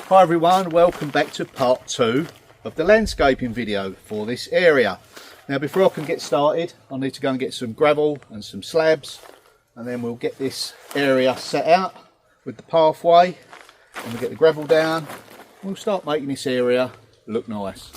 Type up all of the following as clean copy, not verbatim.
Hi everyone, welcome back to part 2 of the landscaping video for this area. Now before I can get started, I need to go and get some gravel and some slabs, and then we'll get this area set out with the pathway, and we'll get the gravel down. We'll start making this area look nice.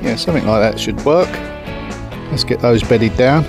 Yeah, something like that should work. Let's get those bedded down.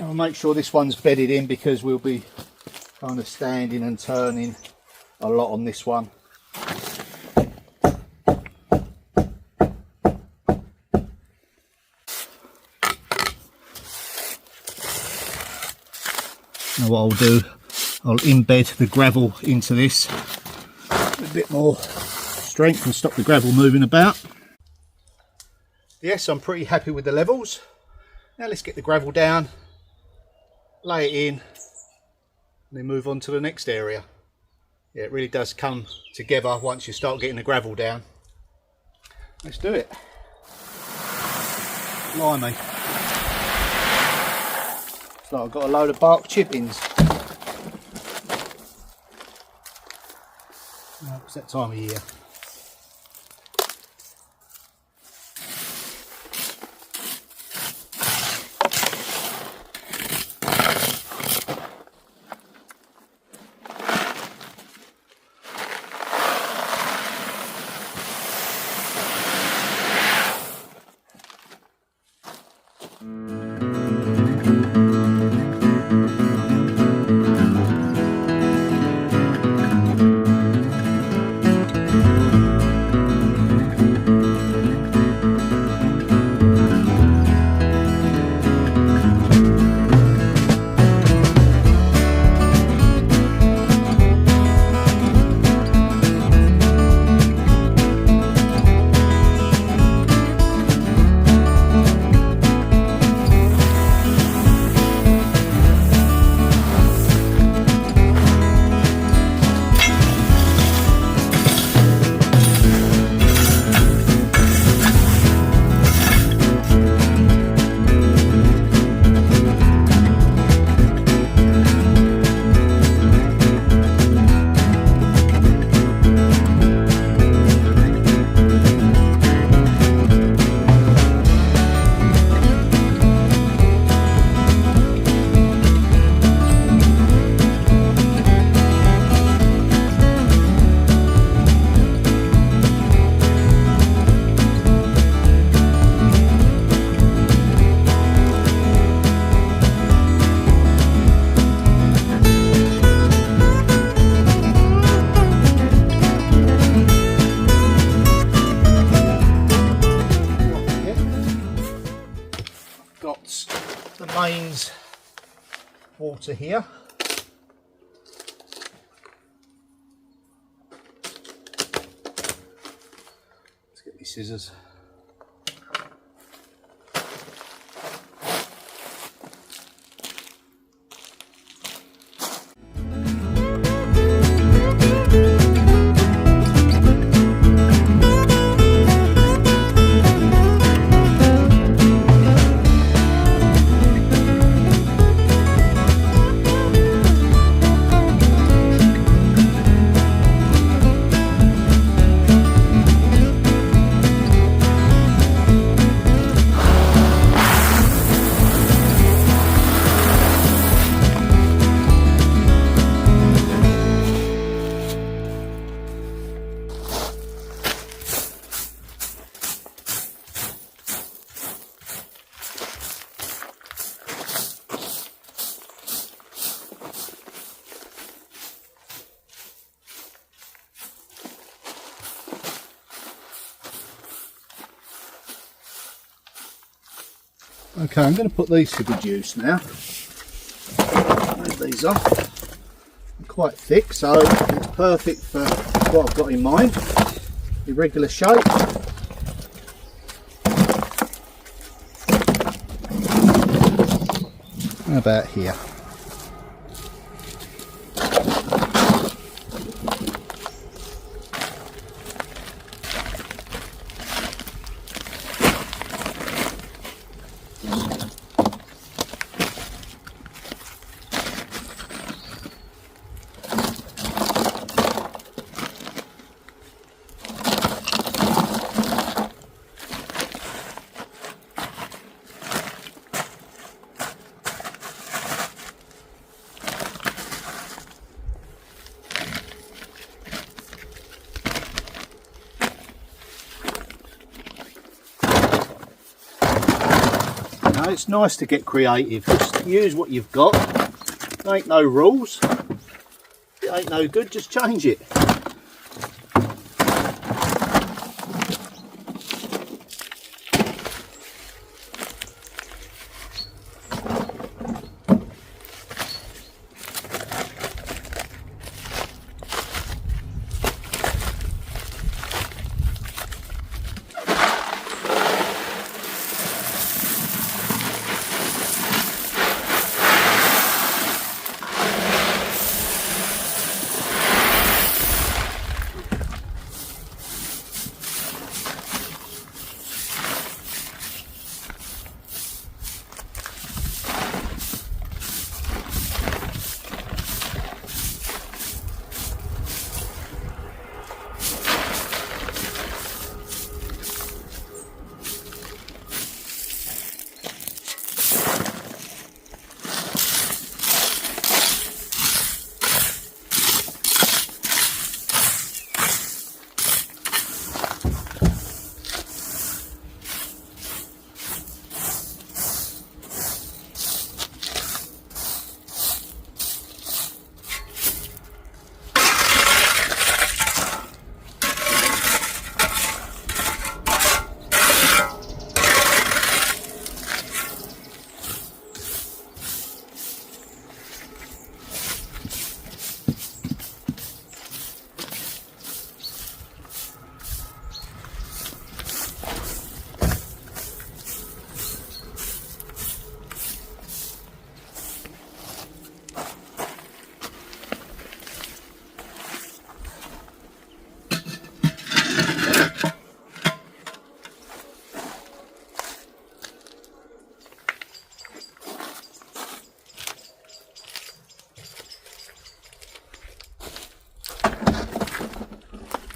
I'll make sure this one's bedded in because we'll be kind of standing and turning a lot on this one. Now what I'll do, I'll embed the gravel into this with a bit more strength and stop the gravel moving about. Yes, I'm pretty happy with the levels. Now let's get the gravel down, lay it in, and then move on to the next area. Yeah, it really does come together once you start getting the gravel down. Let's do it. Blimey. It's like I've got a load of bark chippings. It's that time of year. The mains water here. Let's get these scissors. Okay, I'm going to put these to good use now. Move these off. They're quite thick, so it's perfect for what I've got in mind. Irregular shape. How about here? It's nice to get creative. Just use what you've got. There ain't no rules. If it ain't no good, just change it.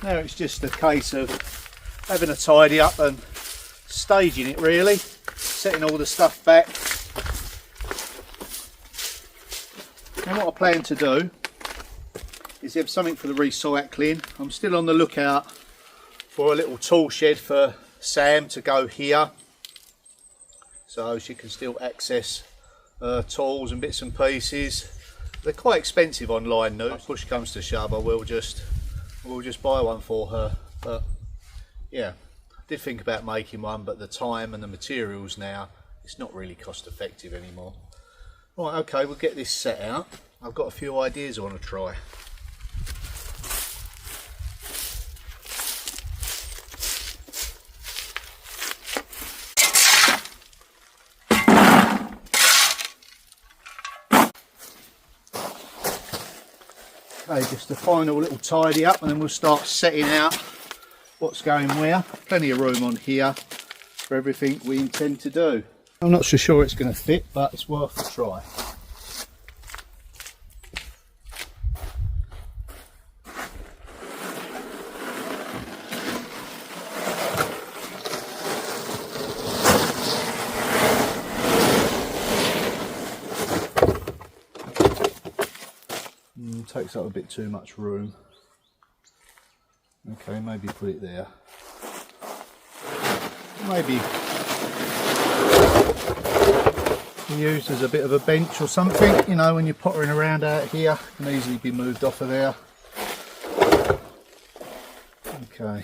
Now it's just a case of having a tidy up and staging it really, setting all the stuff back. And what I plan to do is have something for the recycling. I'm still on the lookout for a little tool shed for Sam to go here, so she can still access tools and bits and pieces. They're quite expensive online now. If push comes to shove, I will just buy one for her. But yeah, I did think about making one, but the time and the materials now, it's not really cost effective anymore. Right, okay, we'll get this set out. I've got a few ideas I want to try. Okay, just a final little tidy up and then we'll start setting out what's going where. Plenty of room on here for everything we intend to do. I'm not so sure it's going to fit, but it's worth a try. Takes up a bit too much room. Okay, maybe put it there. Maybe used as a bit of a bench or something, you know, when you're pottering around out here, it can easily be moved off of there. Okay.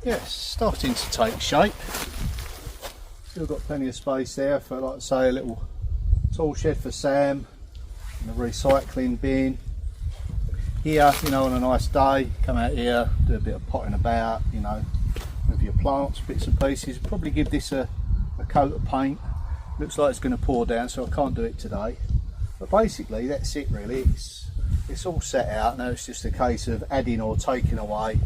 Yes, starting to take shape. Still got plenty of space there for, like I say, a little tool shed for Sam and a recycling bin. Here, you know, on a nice day, come out here, do a bit of potting about, you know, with your plants, bits and pieces. Probably give this a coat of paint. Looks like it's going to pour down, so I can't do it today. But basically, that's it really. It's all set out. Now it's just a case of adding or taking away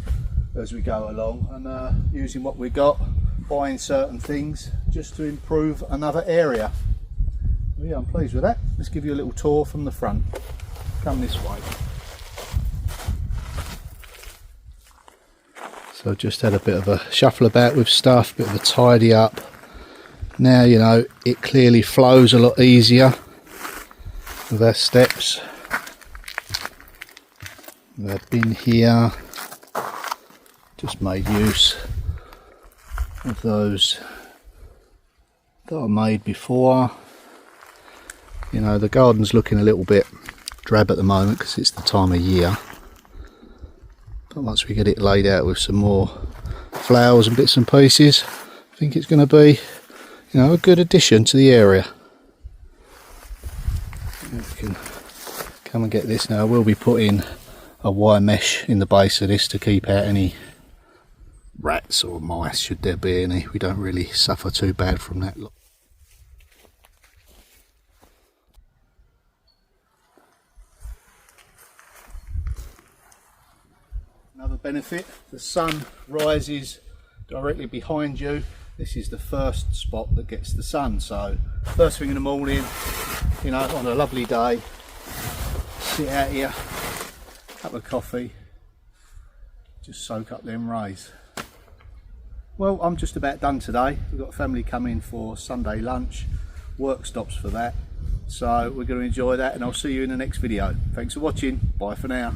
as we go along, and using what we got, buying certain things just to improve another area. Yeah, I'm pleased with that. Let's give you a little tour from the front. Come this way. So just had a bit of a shuffle about with stuff, bit of a tidy up. Now, you know, it clearly flows a lot easier with our steps. We've been here. Just made use of those that I made before. You know, the garden's looking a little bit drab at the moment because it's the time of year. But once we get it laid out with some more flowers and bits and pieces, I think it's going to be, you know, a good addition to the area. We can come and get this now. We'll be putting a wire mesh in the base of this to keep out any rats or mice, should there be any. We don't really suffer too bad from that. Another benefit, the sun rises directly behind you. This is the first spot that gets the sun, so first thing in the morning, you know, on a lovely day, sit out here, cup of coffee, just soak up them rays. Well, I'm just about done today. We've got a family coming for Sunday lunch. Work stops for that. So we're going to enjoy that, and I'll see you in the next video. Thanks for watching. Bye for now.